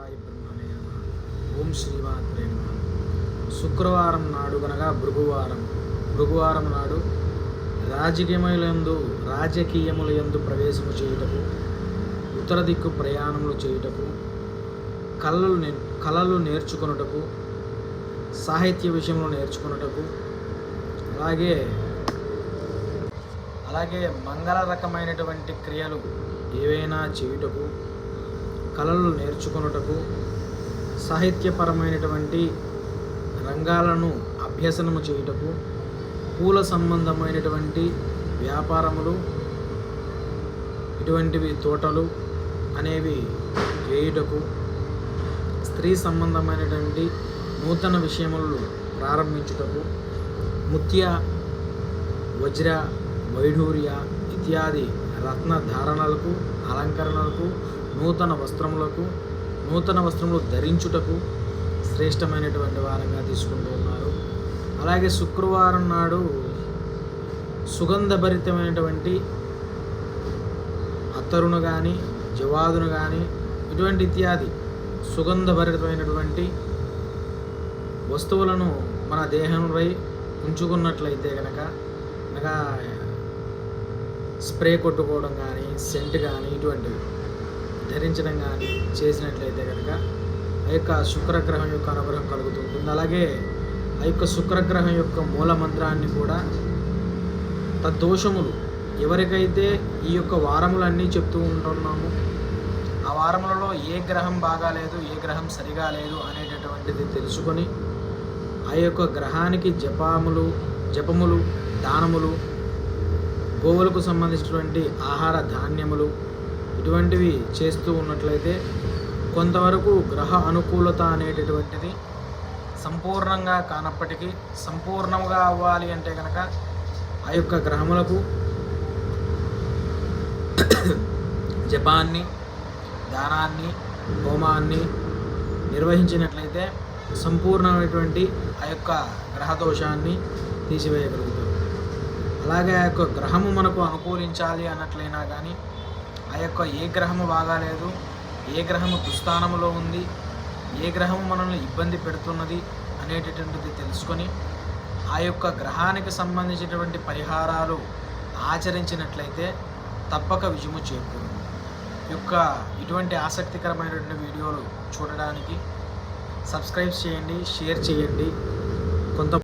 సాయి బ్రహ్మణే నమః. ఓం శ్రీమాత్రే నమః. శుక్రవారం నాడు కనుక భృగువారం నాడు రాజకీయములందు ప్రవేశము చేయుటకు, ఉత్తర దిక్కు ప్రయాణములు చేయుటకు, కళలు నేర్చుకొనుటకు, సాహిత్య విషయంలో నేర్చుకొనుటకు, అలాగే మంగళ రకమైనటువంటి క్రియలు ఏవైనా చేయుటకు, కళలు నేర్చుకొనుటకు, సాహిత్యపరమైనటువంటి రంగాలను అభ్యసనము చేయుటకు, పూల సంబంధమైనటువంటి వ్యాపారములు, ఇటువంటివి తోటలు అనేవి చేయుటకు, స్త్రీ సంబంధమైనటువంటి నూతన విషయములు ప్రారంభించుటకు, ముత్య వజ్ర వైఢూర్య ఇత్యాది రత్న ధారణలకు, అలంకరణలకు, నూతన వస్త్రములు ధరించుటకు శ్రేష్టమైనటువంటి వారంగా తీసుకుంటూ ఉన్నారు. అలాగే శుక్రవారం నాడు సుగంధభరితమైనటువంటి అత్తరును కానీ, జవాదును కానీ, ఇటువంటి ఇత్యాది సుగంధభరితమైనటువంటి వస్తువులను మన దేహంపై ఉంచుకున్నట్లయితే కనుక స్ప్రే కొట్టుకోవడం కానీ, సెంట్ కానీ, ఇటువంటివి ధరించడం కానీ చేసినట్లయితే కనుక ఆ యొక్క శుక్రగ్రహం యొక్క అనుగ్రహం కలుగుతుంటుంది. అలాగే ఆ యొక్క శుక్రగ్రహం యొక్క మూల మంత్రాన్ని కూడా తద్దోషములు ఎవరికైతే ఈ యొక్క వారములన్నీ చెప్తూ ఉంటున్నామో ఆ వారములలో ఏ గ్రహం బాగాలేదు, ఏ గ్రహం సరిగా లేదు అనేటటువంటిది తెలుసుకొని ఆ యొక్క గ్రహానికి జపములు, దానములు, గోవులకు సంబంధించినటువంటి ఆహార ధాన్యములు ఇటువంటివి చేస్తూ ఉన్నట్లయితే కొంతవరకు గ్రహ అనుకూలత అనేటటువంటిది సంపూర్ణంగా కానప్పటికీ సంపూర్ణంగా అవ్వాలి అంటే కనుక ఆ యొక్క గ్రహములకు జపాన్ని, దానాన్ని, హోమాన్ని నిర్వహించినట్లయితే సంపూర్ణమైనటువంటి ఆ యొక్క గ్రహదోషాన్ని తీసివేయగలుగుతారు. అలాగే ఆ యొక్క గ్రహము మనకు అనుకూలించాలి అన్నట్లయినా కానీ ఆ యొక్క ఏ గ్రహము బాగాలేదు, ఏ గ్రహము దుస్థానములో ఉంది, ఏ గ్రహము మనల్ని ఇబ్బంది పెడుతున్నది అనేటటువంటిది తెలుసుకొని ఆ యొక్క గ్రహానికి సంబంధించినటువంటి పరిహారాలు ఆచరించినట్లయితే తప్పక విజయము చేకూరుతుంది. ఇటువంటి ఆసక్తికరమైనటువంటి వీడియోలు చూడడానికి సబ్స్క్రైబ్ చేయండి, షేర్ చేయండి.